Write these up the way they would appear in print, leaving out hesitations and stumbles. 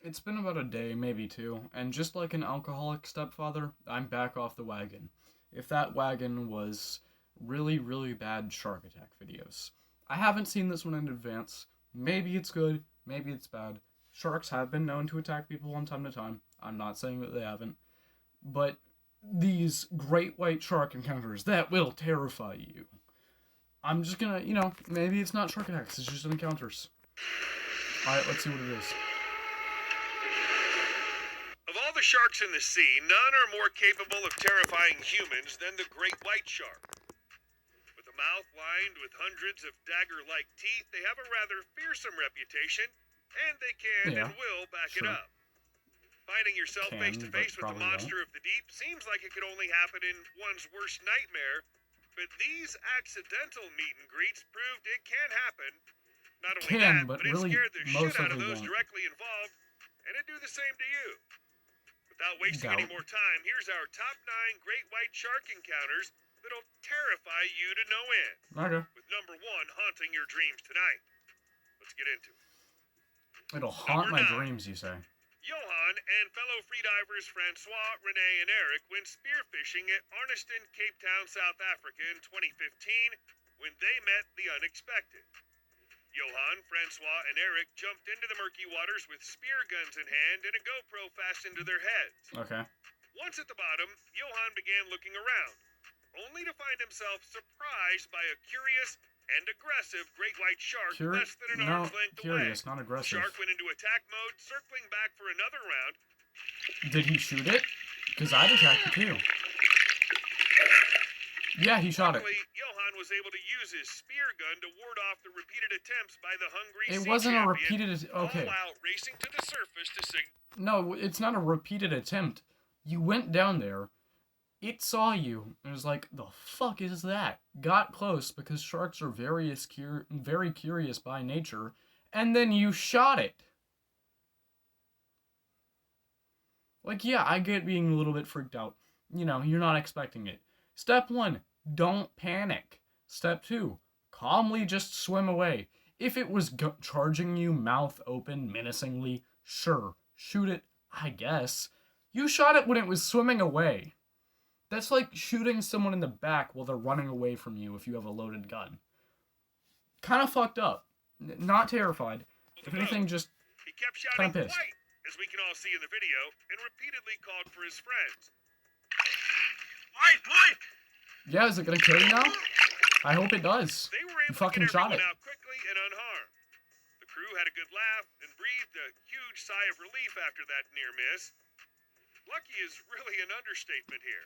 It's been about a day, maybe two, and just like an alcoholic stepfather, I'm back off the wagon. If that wagon was really, really bad shark attack videos. I haven't seen this one in advance. Maybe it's good, maybe it's bad. Sharks have been known to attack people from time to time. I'm not saying that they haven't. But these great white shark encounters that will terrify you. I'm just gonna, maybe it's not shark attacks, it's just encounters. Alright, let's see what it is. Of all the sharks in the sea, none are more capable of terrifying humans than the great white shark. With a mouth lined with hundreds of dagger-like teeth, they have a rather fearsome reputation, and they can and will back it up. Finding yourself face to face with the monster of the deep seems like it could only happen in one's worst nightmare, but these accidental meet and greets proved it can happen. Not only that, but it really scared the shit out of those directly involved, and it'd do the same to you. Without wasting any more time, here's our top 9 great white shark encounters that'll terrify you to no end. Okay. With number 1 haunting your dreams tonight. Let's get into it. It'll haunt my dreams, you say? Johan and fellow freedivers Francois, Renee, and Eric went spearfishing at Arniston, Cape Town, South Africa in 2015 when they met the unexpected. Johan, Francois, and Eric jumped into the murky waters with spear guns in hand and a GoPro fastened to their heads. Okay. Once at the bottom, Johan began looking around, only to find himself surprised by a curious and aggressive great white shark less than an arm's length away. Curious, not aggressive. The shark went into attack mode, circling back for another round. Did he shoot it? Because I'd attack it too. Yeah, he shot it. Johan was able to use his spear gun to ward off the repeated attempts by the hungry It wasn't a repeated okay. All while racing to the surface to No, it's not a repeated attempt. You went down there. It saw you and was like, the fuck is that? Got close because sharks are very curious by nature, and then you shot it. Like, yeah, I get being a little bit freaked out. You're not expecting it. Step 1, don't panic. Step 2, calmly just swim away. If it was charging you mouth open menacingly, sure, shoot it, I guess. You shot it when it was swimming away. That's like shooting someone in the back while they're running away from you if you have a loaded gun. Kind of fucked up. Not terrified. If anything, just kind of pissed. White, as we can all see in the video, and repeatedly called for his friends. White! Yeah, is it gonna kill you now? I hope it does. They were able you fucking to get shot it out quickly and unharmed. The crew had a good laugh and breathed a huge sigh of relief after that near miss. Lucky is really an understatement here.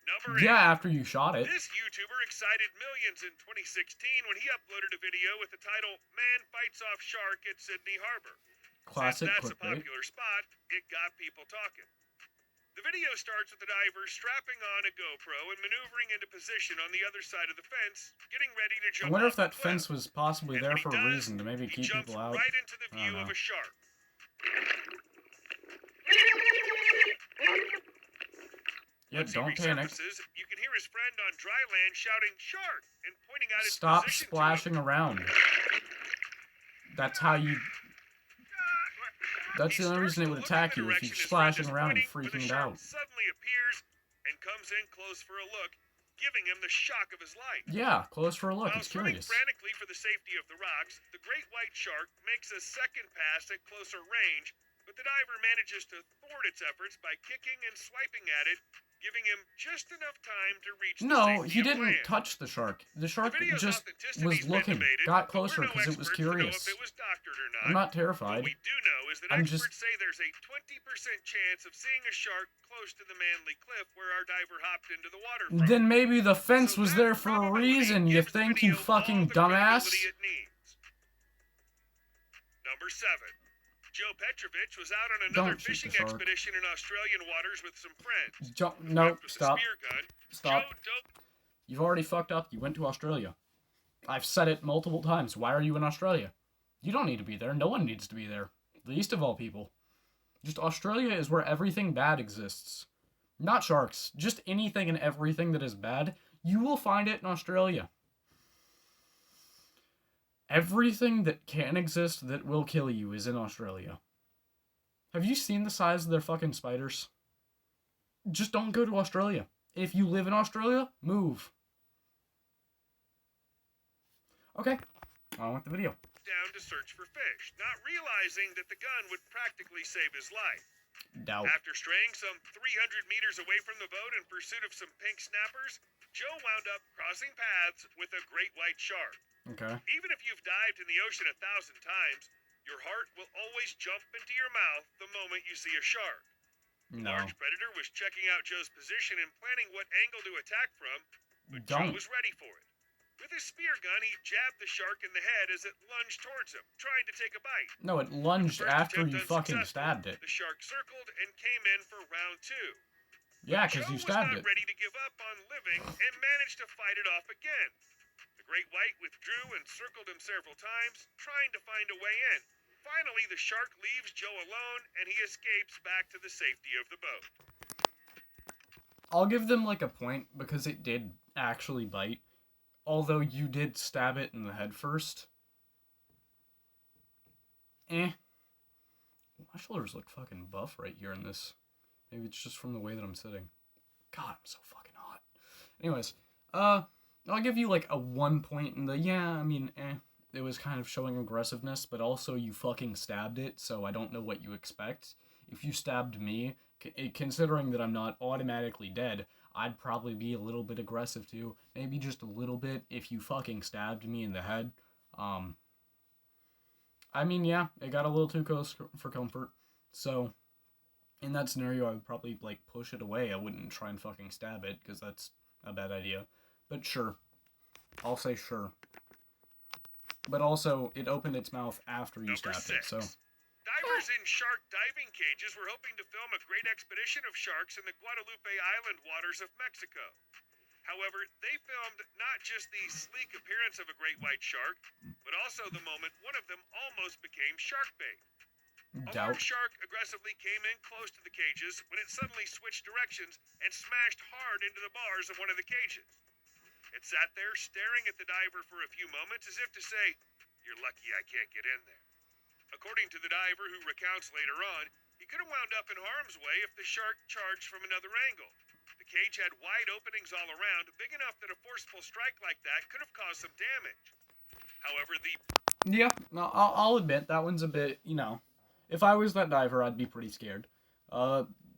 Number 8. Yeah, after you shot it. This YouTuber excited millions in 2016 when he uploaded a video with the title "Man Fights Off Shark at Sydney Harbor." Classic Since that's a clickbait. popular spot, it got people talking. The video starts with the diver strapping on a GoPro and maneuvering into position on the other side of the fence, getting ready to jump. I wonder if off that fence was possibly there for a reason to maybe keep people out. Right into the view of a shark. Yeah, don't panic. You can hear his friend on dry land shouting "shark" and pointing out his Stop position splashing around. That's how you. That's the only reason they would attack you, if you're splashing around and freaking it out. Suddenly appears and comes in close for a look, giving him the shock of his life. Yeah, close for a look. While It's curious. frantically for the safety of the rocks, the great white shark makes a second pass at closer range, but the diver manages to thwart its efforts by kicking and swiping at it, giving him just enough time to reach the No, safety he of didn't land. touch the shark. The shark The video's just authenticity's was been looking, debated, got but closer we're no because it was experts to know curious. if it was doctored or not. I'm not terrified. What we do know is that I'm experts just- say there's a 20% chance of seeing a shark close to the Manly Cliff where our diver hopped into the water from. Then maybe the fence So was that there for a probability reason, you gives the think, you video fucking all the dumbass? credibility it needs. Number 7. Joe Petrovich was out on another Don't shoot the fishing shark. expedition in Australian waters with some friends. No, With a stop. spear gun, Stop. Joe doped You've already fucked up. You went to Australia. I've said it multiple times. Why are you in Australia? You don't need to be there. No one needs to be there. Least of all people. Just Australia is where everything bad exists. Not sharks. Just anything and everything that is bad. You will find it in Australia. Everything that can exist that will kill you is in Australia. Have you seen the size of their fucking spiders? Just don't go to Australia. If you live in Australia, move. Okay, on with the video. Down to search for fish, not realizing that the gun would practically save his life. Doubt. After straying some 300 meters away from the boat in pursuit of some pink snappers, Joe wound up crossing paths with a great white shark. Okay. Even if you've dived in the ocean 1,000 times, your heart will always jump into your mouth the moment you see a shark. No. Large predator was checking out Joe's position and planning what angle to attack from, but Joe was ready for it. With his spear gun, he jabbed the shark in the head as it lunged towards him, trying to take a bite. No, it lunged after you fucking stabbed it. The shark circled and came in for round 2. Yeah, because you stabbed Joe was not it. ready to give up on living and managed to fight it off again. The great white withdrew and circled him several times, trying to find a way in. Finally, the shark leaves Joe alone and he escapes back to the safety of the boat. I'll give them like a point because it did actually bite. Although you did stab it in the head first. My shoulders look fucking buff right here in this. Maybe it's just from the way that I'm sitting. God, I'm so fucking hot. Anyways, I'll give you like a 1 point in the, it was kind of showing aggressiveness, but also you fucking stabbed it, so I don't know what you expect. If you stabbed me, considering that I'm not automatically dead, I'd probably be a little bit aggressive too. Maybe just a little bit if you fucking stabbed me in the head. It got a little too close for comfort. So, in that scenario, I would probably, like, push it away. I wouldn't try and fucking stab it, because that's a bad idea. But sure. I'll say sure. But also, it opened its mouth after you stabbed it, so... Divers in shark diving cages were hoping to film a great expedition of sharks in the Guadalupe Island waters of Mexico. However, they filmed not just the sleek appearance of a great white shark, but also the moment one of them almost became shark bait. A large shark aggressively came in close to the cages when it suddenly switched directions and smashed hard into the bars of one of the cages. It sat there staring at the diver for a few moments as if to say, "You're lucky I can't get in there." According to the diver, who recounts later on, he could have wound up in harm's way if the shark charged from another angle. The cage had wide openings all around, big enough that a forceful strike like that could have caused some damage. However, Yeah, I'll admit, that one's a bit, if I was that diver, I'd be pretty scared.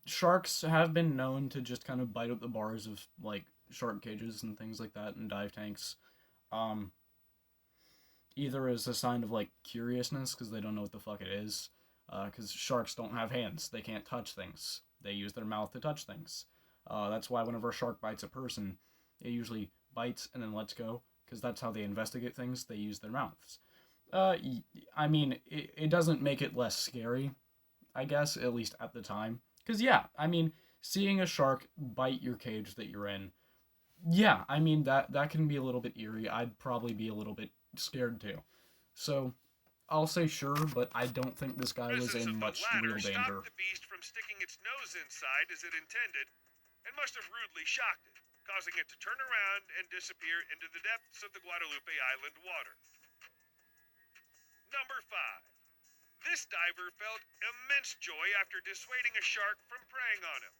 Sharks have been known to just kind of bite up the bars of, like, shark cages and things like that in dive tanks. Either as a sign of, like, curiousness, because they don't know what the fuck it is, because sharks don't have hands. They can't touch things. They use their mouth to touch things. That's why whenever a shark bites a person, it usually bites and then lets go, because that's how they investigate things. They use their mouths. It doesn't make it less scary, I guess, at least at the time. Because, seeing a shark bite your cage that you're in, that can be a little bit eerie. I'd probably be a little bit scared too. So, I'll say sure, but I don't think this guy was in much real danger. Stopped the beast from sticking its nose inside as it intended, and must have rudely shocked it, causing it to turn around and disappear into the depths of the Guadalupe Island water. Number 5. This diver felt immense joy after dissuading a shark from preying on him.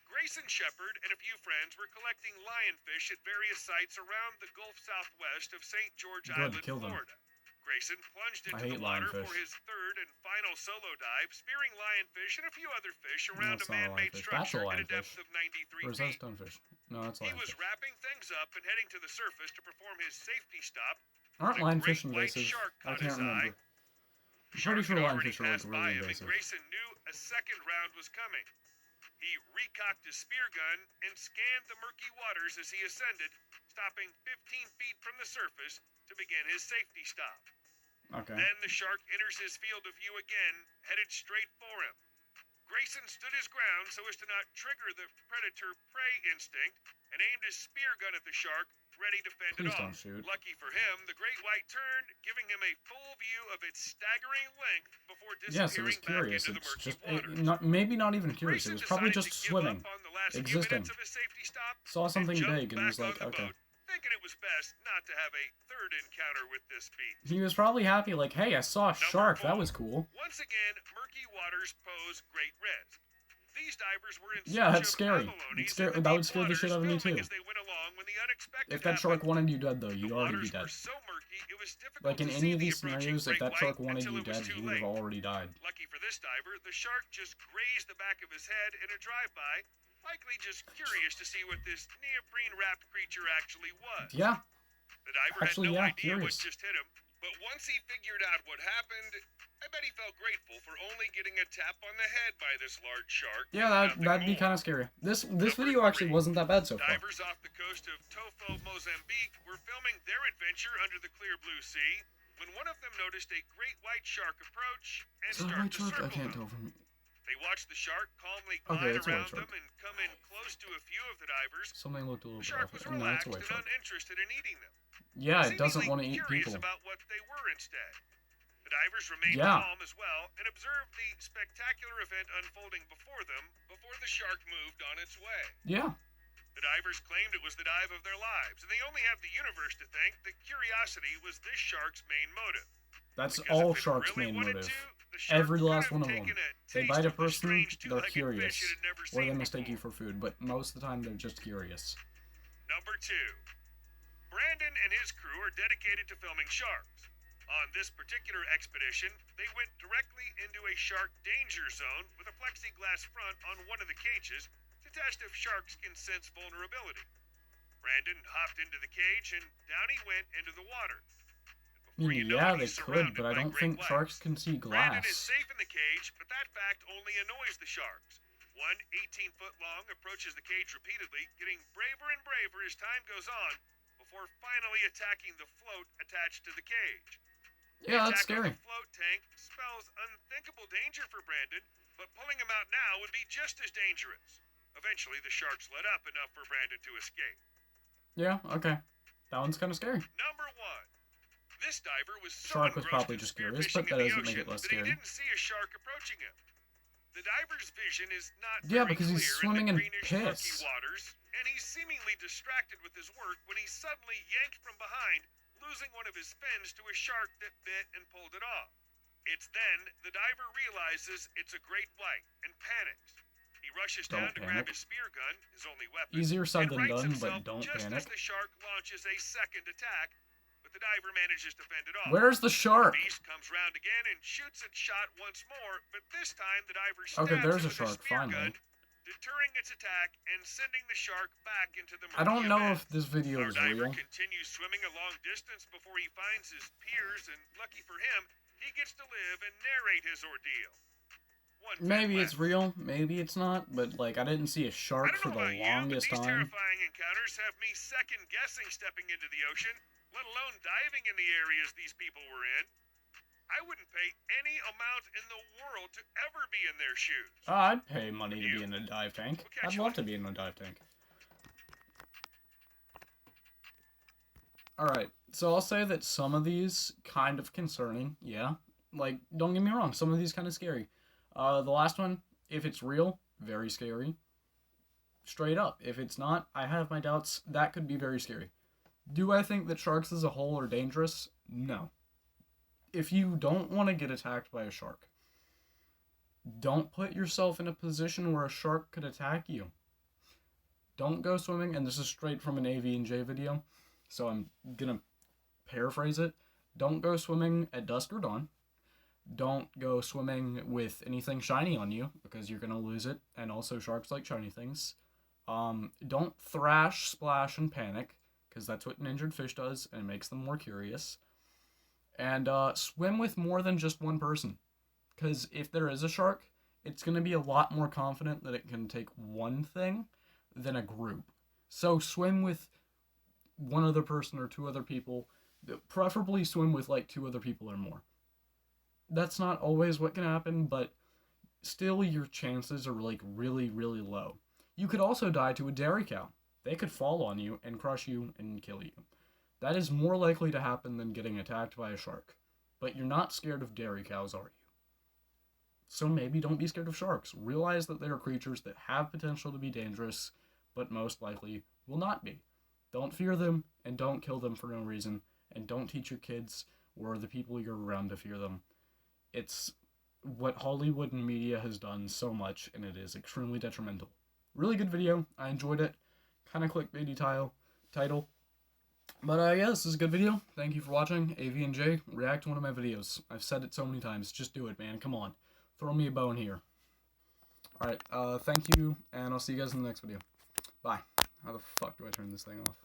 Grayson Shepard and a few friends were collecting lionfish at various sites around the Gulf Southwest of St. George Island, Florida. Grayson plunged into the water for his third and final solo dive, spearing lionfish and a few other fish around a man-made structure at a depth of 93 feet. Or is that stonefish? No, that's lionfish. He was wrapping things up and heading to the surface to perform his safety stop. Aren't lionfish invasive? I can't remember. I'm pretty sure lionfish are like really invasive. Grayson knew a second round was coming. He recocked his spear gun and scanned the murky waters as he ascended, stopping 15 feet from the surface to begin his safety stop. Okay. Then the shark enters his field of view again, headed straight for him. Grayson stood his ground so as to not trigger the predator-prey instinct and aimed his spear gun at the shark, ready to fend it off. Shoot. Lucky for him, the great white turned, giving him a full view of its staggering length before disappearing back into the murky waters. Maybe not even curious. It was probably just swimming, existing. Saw something big and was like, okay. thinking it was best not to have a third encounter with this beast. He was probably happy, like, hey, I saw a shark. That was cool. Once again, murky waters pose great risk. These divers were in Yeah, that's search scary. of abalones That would scare the shit out of me too. as they went along when the unexpected If that shark happened. wanted you dead, though, you'd already be dead. Were so murky, it was difficult Like in to any see of the these approaching scenarios, if great that shark white wanted until you it was dead, too he would have late. already died. Lucky for this diver, the shark just grazed the back of his head in a drive-by, likely just curious to see what this neoprene-wrapped creature actually was. Yeah. The diver Actually, had no yeah, idea curious. what just hit him, but once he figured out what happened, I bet he felt grateful for only getting a tap on the head by this large shark. Yeah, that'd be kind of scary. This video actually wasn't that bad so far. Divers off the coast of Tofo, Mozambique were filming their adventure under the clear blue sea when one of them noticed a great white shark approach and start to circle I can't them. tell from. They watched the shark calmly Okay, glide it's a white around shark. them and come in close to a few of the divers. Something looked a little The bit shark off. was No, that's a relaxed white and shark. uninterested in eating them. Yeah, it doesn't Seemingly want to eat curious people. about what they were instead. The divers remained Yeah. calm as well and observed the spectacular event unfolding before them before the shark moved on its way. Yeah. The divers claimed it was the dive of their lives, and they only have the universe to thank that curiosity was this shark's main motive. That's Because all if it sharks' really main wanted motive. to, the shark Every could last have one of them. taken a They taste bite a of the person, strange they're two-legged curious. fish it had never Or they seen mistake you before. for food, but most of the time they're just curious. Number 2. Brandon and his crew are dedicated to filming sharks. On this particular expedition, they went directly into a shark danger zone with a plexiglass front on one of the cages to test if sharks can sense vulnerability. Brandon hopped into the cage and down he went into the water. Before you know Yeah, it, they he's could, surrounded but I by don't great think sharks whites. can see Brandon is glass. safe in the cage, but that fact only annoys the sharks. One 18-foot-long approaches the cage repeatedly, getting braver and braver as time goes on, before finally attacking the float attached to the cage. Yeah, that's The attack scary. on the float tank spells unthinkable danger for Brandon, but pulling him out now would be just as dangerous. Eventually, the sharks let up enough for Brandon to escape. Yeah, okay. That one's kind of scary. Number 1. This diver was so Shark was engrossed probably in just curious, spearfishing but that in the doesn't make ocean it less that scary. he didn't see a shark approaching him. The diver's vision is not Yeah, very because he's clear swimming in in the greenish, murky piss. waters, and he's seemingly distracted with his work when he's suddenly yanked from behind, losing one of his fins to a shark that bit and pulled it off. It's then the diver realizes it's a great white and panics. He rushes down to grab his spear gun, his only weapon, Easier said and than rights done, himself but don't just panic. as the shark launches a second attack, but the diver manages to fend it off. Where's the shark? The beast comes round again and shoots its shot once more, but this time the diver stabs Okay, there's a it with shark, his spear finally. gun, deterring its attack and sending the shark back into the murky I don't know abyss. if this video Our is diver real. continues swimming a long distance before he finds his peers, and lucky for him, he gets to live and narrate his ordeal. Maybe it's real, maybe it's not, but like I didn't see a shark for the longest these time. terrifying encounters have me second-guessing stepping into the ocean, let alone diving in the areas these people were in. I wouldn't pay any amount in the world to ever be in their shoes. I'd pay money to be in a dive tank. I'd love to be in a dive tank. Alright, so I'll say that some of these kind of concerning, yeah. Like, don't get me wrong, some of these kind of scary. The last one, if it's real, very scary. Straight up. If it's not, I have my doubts. That could be very scary. Do I think that sharks as a whole are dangerous? No. If you don't want to get attacked by a shark, don't put yourself in a position where a shark could attack you. Don't go swimming, and this is straight from an AV&J video, so I'm gonna paraphrase it. Don't go swimming at dusk or dawn. Don't go swimming with anything shiny on you, because you're gonna lose it, and also sharks like shiny things. Don't thrash, splash, and panic, because that's what an injured fish does, and it makes them more curious. And swim with more than just one person, because if there is a shark, it's going to be a lot more confident that it can take one thing than a group. So swim with one other person or two other people, preferably swim with like 2 other people or more. That's not always what can happen, but still your chances are like really, really low. You could also die to a dairy cow. They could fall on you and crush you and kill you. That is more likely to happen than getting attacked by a shark. But you're not scared of dairy cows, are you? So maybe don't be scared of sharks. Realize that they are creatures that have potential to be dangerous, but most likely will not be. Don't fear them, and don't kill them for no reason, and don't teach your kids or the people you're around to fear them. It's what Hollywood and media has done so much, and it is extremely detrimental. Really good video. I enjoyed it. Kind of clickbaity title. But yeah, this is a good video. Thank you for watching. AV&J, react to one of my videos. I've said it so many times. Just do it, man. Come on. Throw me a bone here. Alright, thank you, and I'll see you guys in the next video. Bye. How the fuck do I turn this thing off?